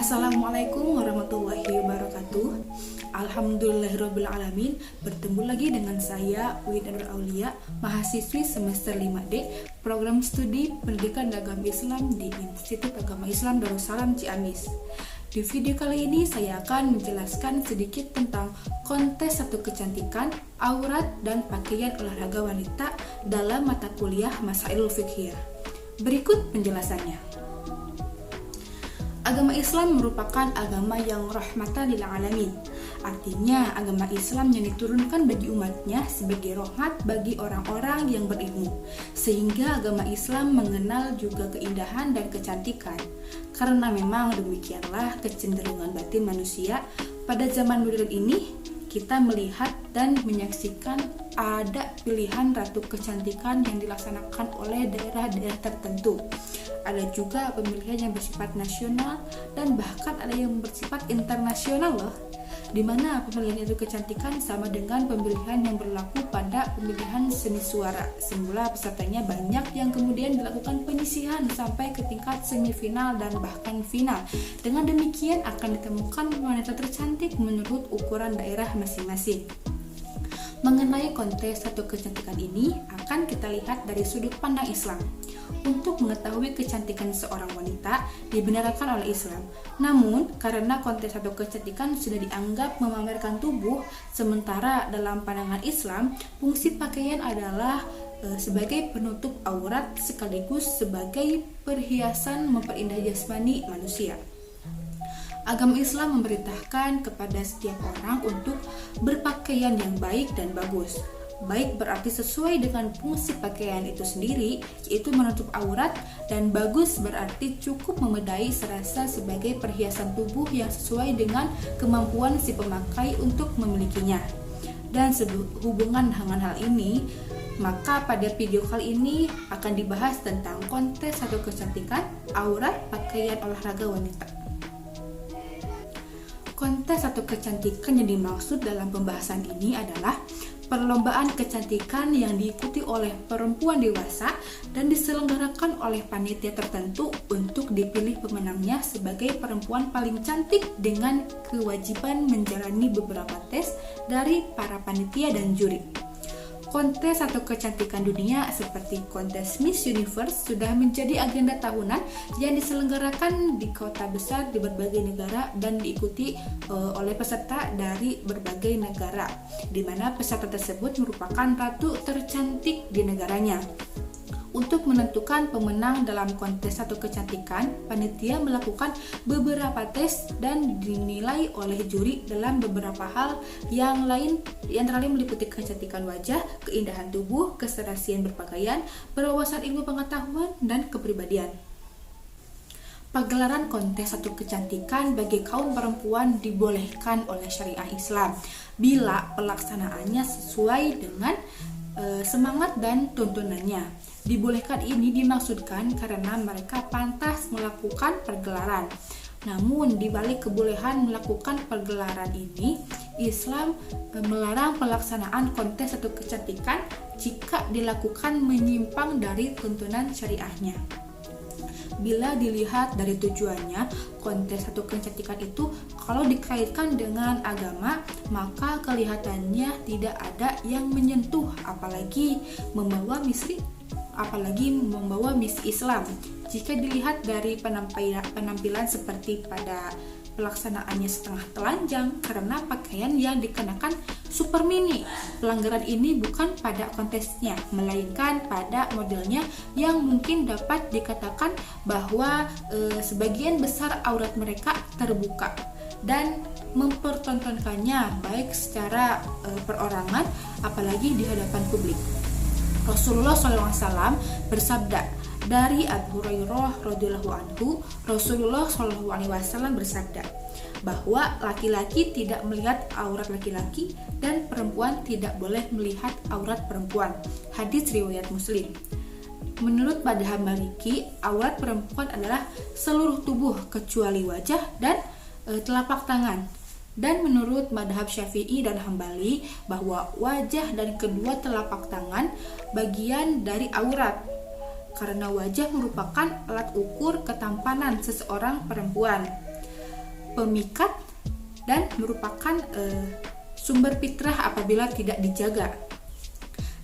Assalamualaikum warahmatullahi wabarakatuh. Alhamdulillahirabbil alamin. Bertemu lagi dengan saya Win Nur Aulia, mahasiswi semester 5D Program Studi Pendidikan Agama Islam di Institut Agama Islam Darussalam Ciamis. Di video kali ini saya akan menjelaskan sedikit tentang kontes satu kecantikan, aurat, dan pakaian olahraga wanita dalam mata kuliah Masailul Fiqhiyah. Berikut penjelasannya. Agama Islam merupakan agama yang rahmatan lil alamin. Artinya, agama Islam yang diturunkan bagi umatnya sebagai rahmat bagi orang-orang yang berilmu. Sehingga agama Islam mengenal juga keindahan dan kecantikan. Karena memang demikianlah kecenderungan batin manusia pada zaman modern ini, kita melihat dan menyaksikan ada pilihan ratu kecantikan yang dilaksanakan oleh daerah-daerah tertentu. Ada juga pemilihan yang bersifat nasional dan bahkan ada yang bersifat internasional loh, di mana pemilihan itu kecantikan sama dengan pemilihan yang berlaku pada pemilihan seni suara. Semula pesertanya banyak yang kemudian dilakukan penyisihan sampai ke tingkat semifinal dan bahkan final. Dengan demikian akan ditemukan wanita tercantik menurut ukuran daerah masing-masing. Mengenai kontes satu kecantikan ini akan kita lihat dari sudut pandang Islam. Untuk mengetahui kecantikan seorang wanita dibenarkan oleh Islam. Namun, karena kontes satu kecantikan sudah dianggap memamerkan tubuh, sementara dalam pandangan Islam, fungsi pakaian adalah sebagai penutup aurat sekaligus sebagai perhiasan memperindah jasmani manusia. Agama Islam memerintahkan kepada setiap orang untuk berpakaian yang baik dan bagus. Baik berarti sesuai dengan fungsi pakaian itu sendiri, yaitu menutup aurat, dan bagus berarti cukup memadai serasa sebagai perhiasan tubuh yang sesuai dengan kemampuan si pemakai untuk memilikinya. Dan sehubungan dengan hal ini, maka pada video kali ini akan dibahas tentang kontes satu kecantikan, aurat, pakaian olahraga wanita. Kontes satu kecantikan yang dimaksud dalam pembahasan ini adalah perlombaan kecantikan yang diikuti oleh perempuan dewasa dan diselenggarakan oleh panitia tertentu untuk dipilih pemenangnya sebagai perempuan paling cantik dengan kewajiban menjalani beberapa tes dari para panitia dan juri. Kontes atau kecantikan dunia seperti kontes Miss Universe sudah menjadi agenda tahunan yang diselenggarakan di kota besar di berbagai negara dan diikuti oleh peserta dari berbagai negara, di mana peserta tersebut merupakan ratu tercantik di negaranya. Untuk menentukan pemenang dalam kontes satu kecantikan, panitia melakukan beberapa tes dan dinilai oleh juri dalam beberapa hal yang lain, yang lain meliputi kecantikan wajah, keindahan tubuh, keserasian berpakaian, berwawasan ilmu pengetahuan, dan kepribadian. Pagelaran kontes satu kecantikan bagi kaum perempuan dibolehkan oleh syariah Islam bila pelaksanaannya sesuai dengan semangat dan tuntunannya. Dibolehkan ini dimaksudkan karena mereka pantas melakukan pergelaran. Namun, di balik kebolehan melakukan pergelaran ini, Islam melarang pelaksanaan kontes satu kecantikan jika dilakukan menyimpang dari tuntunan syariahnya. Bila dilihat dari tujuannya, kontes satu kecantikan itu kalau dikaitkan dengan agama, maka kelihatannya tidak ada yang menyentuh, apalagi membawa Miss Islam. Jika dilihat dari penampilan seperti pada pelaksanaannya setengah telanjang karena pakaian yang dikenakan super mini. Pelanggaran ini bukan pada kontesnya, melainkan pada modelnya yang mungkin dapat dikatakan bahwa sebagian besar aurat mereka terbuka dan mempertontonkannya baik secara perorangan apalagi di hadapan publik. Rasulullah SAW bersabda, dari Abu Hurairah radhiyallahu anhu, Rasulullah SAW bersabda bahwa laki-laki tidak melihat aurat laki-laki dan perempuan tidak boleh melihat aurat perempuan. Hadis riwayat Muslim. Menurut madhab Maliki, aurat perempuan adalah seluruh tubuh kecuali wajah dan telapak tangan. Dan menurut madhab Syafi'i dan Hambali bahwa wajah dan kedua telapak tangan bagian dari aurat, karena wajah merupakan alat ukur ketampanan seseorang perempuan. pemikat, dan merupakan sumber fitrah apabila tidak dijaga.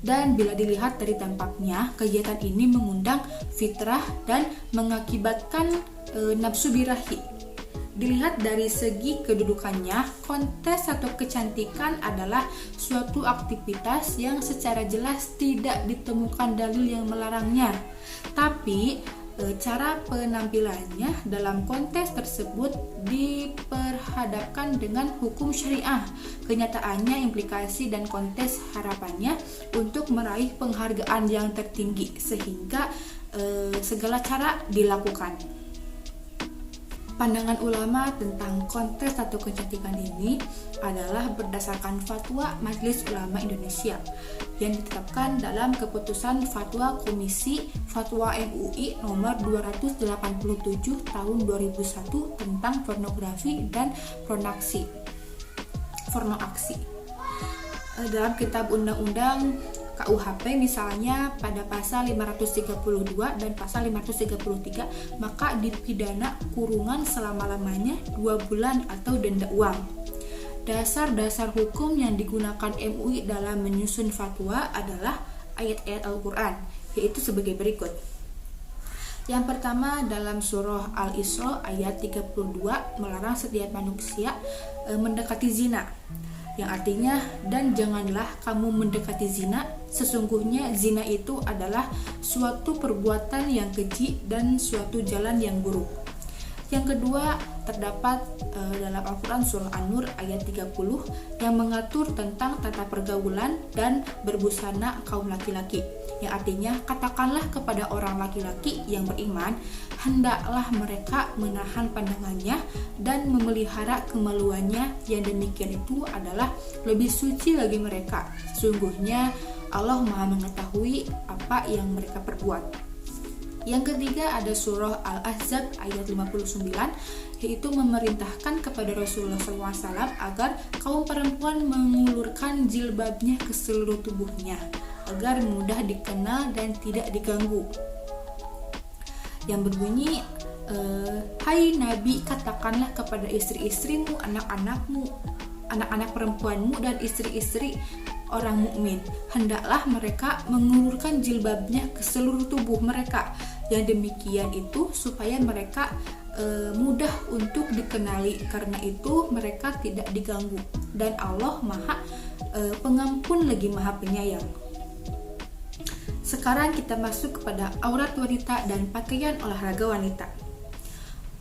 Dan bila dilihat dari dampaknya, kegiatan ini mengundang fitrah dan mengakibatkan nafsu birahi. Dilihat dari segi kedudukannya, kontes atau kecantikan adalah suatu aktivitas yang secara jelas tidak ditemukan dalil yang melarangnya. Tapi cara penampilannya dalam kontes tersebut diperhadapkan dengan hukum syariah. Kenyataannya, implikasi dan kontes harapannya untuk meraih penghargaan yang tertinggi, sehingga segala cara dilakukan. Pandangan ulama tentang kontes atau kecantikan ini adalah berdasarkan fatwa Majelis Ulama Indonesia yang ditetapkan dalam keputusan Fatwa Komisi Fatwa MUI nomor 287 tahun 2001 tentang pornografi dan pornoaksi. Dalam kitab undang-undang KUHP misalnya pada pasal 532 dan pasal 533, maka dipidana kurungan selama-lamanya 2 bulan atau denda uang. Dasar-dasar hukum yang digunakan MUI dalam menyusun fatwa adalah ayat-ayat Al-Quran, yaitu sebagai berikut. Yang pertama, dalam surah Al-Isra ayat 32 melarang setiap manusia mendekati zina, yang artinya, dan janganlah kamu mendekati zina, sesungguhnya zina itu adalah suatu perbuatan yang keji dan suatu jalan yang buruk. Yang kedua, terdapat dalam Al-Quran surah An-Nur ayat 30 yang mengatur tentang tata pergaulan dan berbusana kaum laki-laki, yang artinya, katakanlah kepada orang laki-laki yang beriman, hendaklah mereka menahan pandangannya dan memelihara kemaluannya, yang demikian itu adalah lebih suci bagi mereka. Sungguhnya Allah Maha mengetahui apa yang mereka perbuat. Yang ketiga, ada surah Al-Ahzab ayat 59, yaitu memerintahkan kepada Rasulullah SAW agar kaum perempuan mengulurkan jilbabnya ke seluruh tubuhnya agar mudah dikenal dan tidak diganggu, yang berbunyi, hai Nabi, katakanlah kepada istri-istrimu, anak-anakmu, anak-anak perempuanmu, dan istri-istri orang mukmin, hendaklah mereka mengulurkan jilbabnya ke seluruh tubuh mereka. Yang demikian itu supaya mereka mudah untuk dikenali, karena itu mereka tidak diganggu, dan Allah Maha Pengampun lagi Maha Penyayang. Sekarang kita masuk kepada aurat wanita dan pakaian olahraga wanita.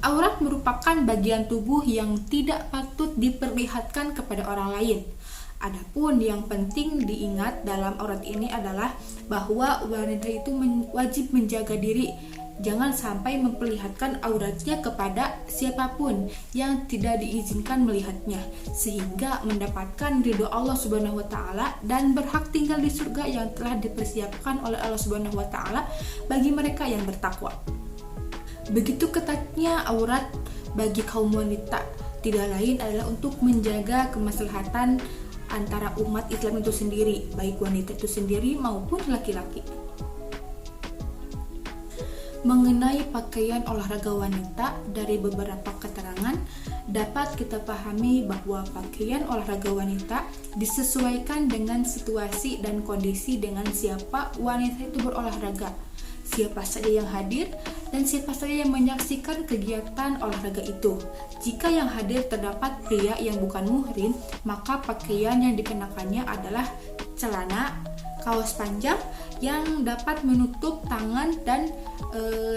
Aurat merupakan bagian tubuh yang tidak patut diperlihatkan kepada orang lain. Adapun yang penting diingat dalam aurat ini adalah bahwa wanita itu wajib menjaga diri, jangan sampai memperlihatkan auratnya kepada siapapun yang tidak diizinkan melihatnya, sehingga mendapatkan ridho Allah Subhanahu wa taala dan berhak tinggal di surga yang telah dipersiapkan oleh Allah Subhanahu wa taala bagi mereka yang bertakwa. Begitu ketatnya aurat bagi kaum wanita, tidak lain adalah untuk menjaga kemaslahatan antara umat Islam itu sendiri, baik wanita itu sendiri maupun laki-laki. Mengenai pakaian olahraga wanita, dari beberapa keterangan dapat kita pahami bahwa pakaian olahraga wanita disesuaikan dengan situasi dan kondisi dengan siapa wanita itu berolahraga, siapa saja yang hadir, dan siapa saja yang menyaksikan kegiatan olahraga itu. Jika yang hadir terdapat pria yang bukan muhrim, maka pakaian yang dikenakannya adalah celana, kaos panjang yang dapat menutup tangan dan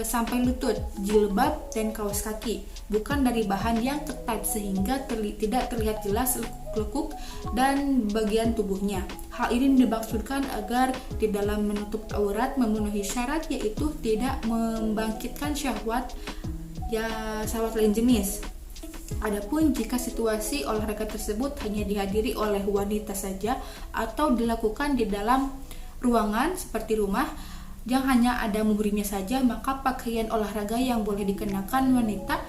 sampai lutut, jilbab dan kaos kaki, bukan dari bahan yang ketat sehingga tidak terlihat jelas lekuk dan bagian tubuhnya. Hal ini dimaksudkan agar di dalam menutup aurat memenuhi syarat, yaitu tidak membangkitkan syahwat lain jenis. Adapun jika situasi olahraga tersebut hanya dihadiri oleh wanita saja atau dilakukan di dalam ruangan seperti rumah yang hanya ada muhrimnya saja, maka pakaian olahraga yang boleh dikenakan wanita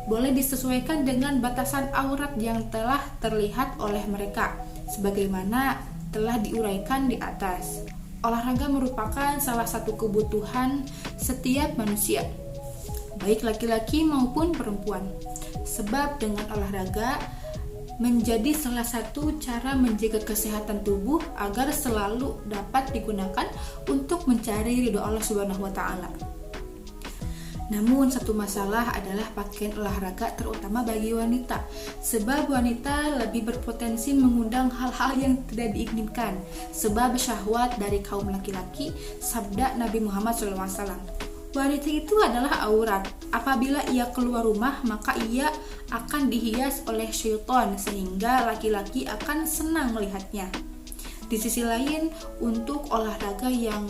boleh disesuaikan dengan batasan aurat yang telah terlihat oleh mereka, sebagaimana telah diuraikan di atas. Olahraga merupakan salah satu kebutuhan setiap manusia. baik laki-laki maupun perempuan. Sebab dengan olahraga menjadi salah satu cara menjaga kesehatan tubuh agar selalu dapat digunakan untuk mencari ridho Allah Subhanahu wa taala. Namun satu masalah adalah pakaian olahraga terutama bagi wanita, sebab wanita lebih berpotensi mengundang hal-hal yang tidak diinginkan sebab syahwat dari kaum laki-laki. Sabda Nabi Muhammad SAW, wanita itu adalah aurat. Apabila ia keluar rumah, maka ia akan dihias oleh syaitan sehingga laki-laki akan senang melihatnya. Di sisi lain, untuk olahraga yang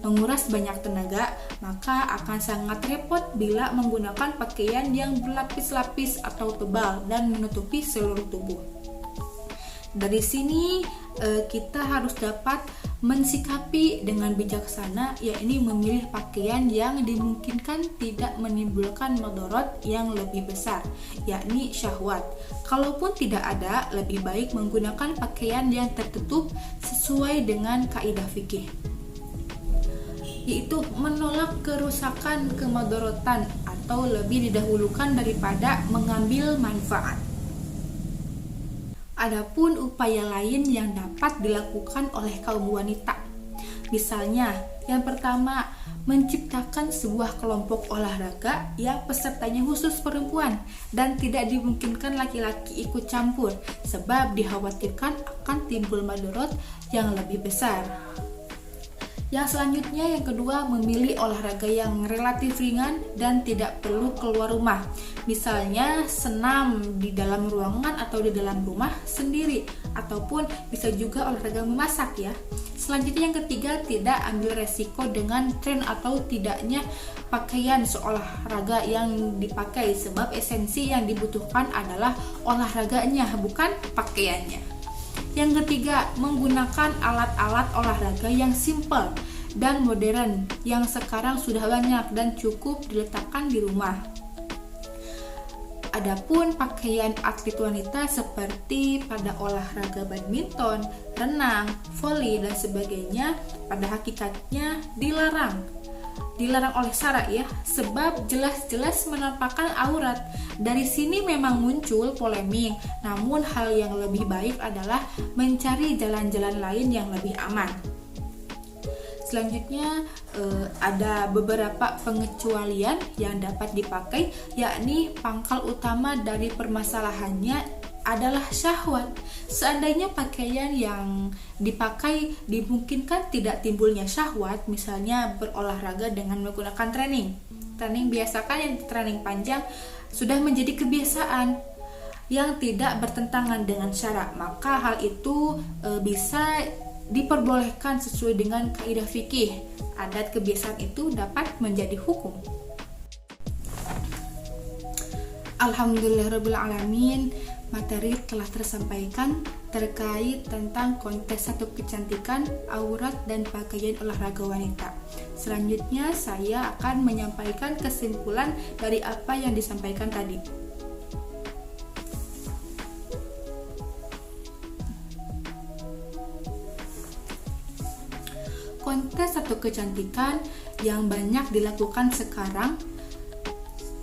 menguras banyak tenaga, maka akan sangat repot bila menggunakan pakaian yang berlapis-lapis atau tebal dan menutupi seluruh tubuh. Dari sini kita harus dapat mensikapi dengan bijaksana, yakni memilih pakaian yang dimungkinkan tidak menimbulkan mudarat yang lebih besar, yakni syahwat. Kalaupun tidak ada, lebih baik menggunakan pakaian yang tertutup sesuai dengan kaidah fikih, yaitu menolak kerusakan kemudaratan atau lebih didahulukan daripada mengambil manfaat. Adapun upaya lain yang dapat dilakukan oleh kaum wanita, misalnya yang pertama, menciptakan sebuah kelompok olahraga yang pesertanya khusus perempuan dan tidak dimungkinkan laki-laki ikut campur sebab dikhawatirkan akan timbul mudarat yang lebih besar. Yang selanjutnya, yang kedua, memilih olahraga yang relatif ringan dan tidak perlu keluar rumah. Misalnya senam di dalam ruangan atau di dalam rumah sendiri, ataupun bisa juga olahraga memasak ya. Selanjutnya yang ketiga, tidak ambil resiko dengan tren atau tidaknya pakaian seolahraga yang dipakai, sebab esensi yang dibutuhkan adalah olahraganya, bukan pakaiannya. Yang ketiga, menggunakan alat-alat olahraga yang simple dan modern yang sekarang sudah banyak dan cukup diletakkan di rumah. Adapun pakaian atlet wanita seperti pada olahraga badminton, renang, voli dan sebagainya pada hakikatnya dilarang oleh syara ya, sebab jelas-jelas menampakkan aurat. Dari sini memang muncul polemik, namun hal yang lebih baik adalah mencari jalan-jalan lain yang lebih aman. Selanjutnya ada beberapa pengecualian yang dapat dipakai, yakni pangkal utama dari permasalahannya adalah syahwat. Seandainya pakaian yang dipakai dimungkinkan tidak timbulnya syahwat, misalnya berolahraga dengan menggunakan training biasakan yang training panjang sudah menjadi kebiasaan yang tidak bertentangan dengan syara, maka hal itu bisa diperbolehkan sesuai dengan kaidah fikih. Adat kebiasaan itu dapat menjadi hukum. Alhamdulillahirabbil alamin. Materi telah tersampaikan terkait tentang kontes satu kecantikan, aurat, dan pakaian olahraga wanita. Selanjutnya saya akan menyampaikan kesimpulan dari apa yang disampaikan tadi. Kontes satu kecantikan yang banyak dilakukan sekarang,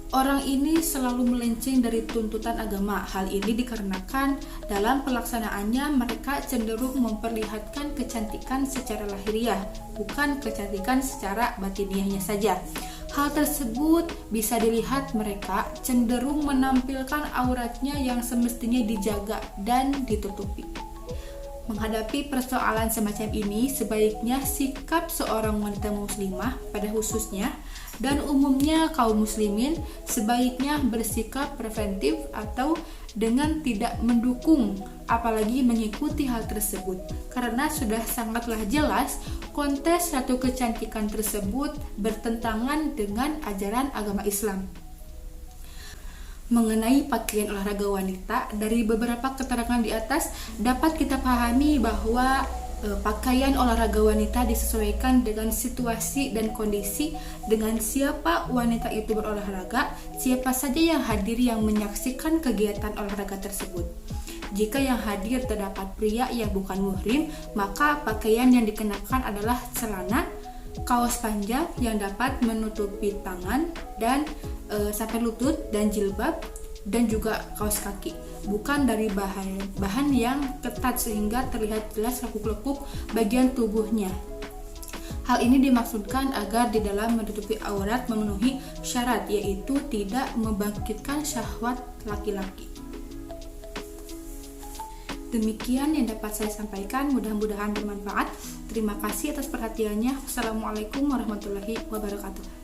orang ini selalu melenceng dari tuntutan agama. Hal ini dikarenakan dalam pelaksanaannya mereka cenderung memperlihatkan kecantikan secara lahiriah, bukan kecantikan secara batiniahnya saja. Hal tersebut bisa dilihat mereka cenderung menampilkan auratnya yang semestinya dijaga dan ditutupi. Menghadapi persoalan semacam ini, sebaiknya sikap seorang wanita muslimah pada khususnya dan umumnya kaum muslimin sebaiknya bersikap preventif atau dengan tidak mendukung apalagi mengikuti hal tersebut, karena sudah sangatlah jelas kontes satu kecantikan tersebut bertentangan dengan ajaran agama Islam. Mengenai pakaian olahraga wanita, dari beberapa keterangan di atas dapat kita pahami bahwa pakaian olahraga wanita disesuaikan dengan situasi dan kondisi, dengan siapa wanita itu berolahraga, siapa saja yang hadir yang menyaksikan kegiatan olahraga tersebut. Jika yang hadir terdapat pria yang bukan muhrim, maka pakaian yang dikenakan adalah celana kaos panjang yang dapat menutupi tangan dan sampai lutut, dan jilbab, dan juga kaos kaki, bukan dari bahan yang ketat sehingga terlihat jelas lekuk-lekuk bagian tubuhnya. Hal ini dimaksudkan agar di dalam menutupi aurat memenuhi syarat, yaitu tidak membangkitkan syahwat laki-laki. Demikian yang dapat saya sampaikan, mudah-mudahan bermanfaat. Terima kasih atas perhatiannya. Wassalamualaikum warahmatullahi wabarakatuh.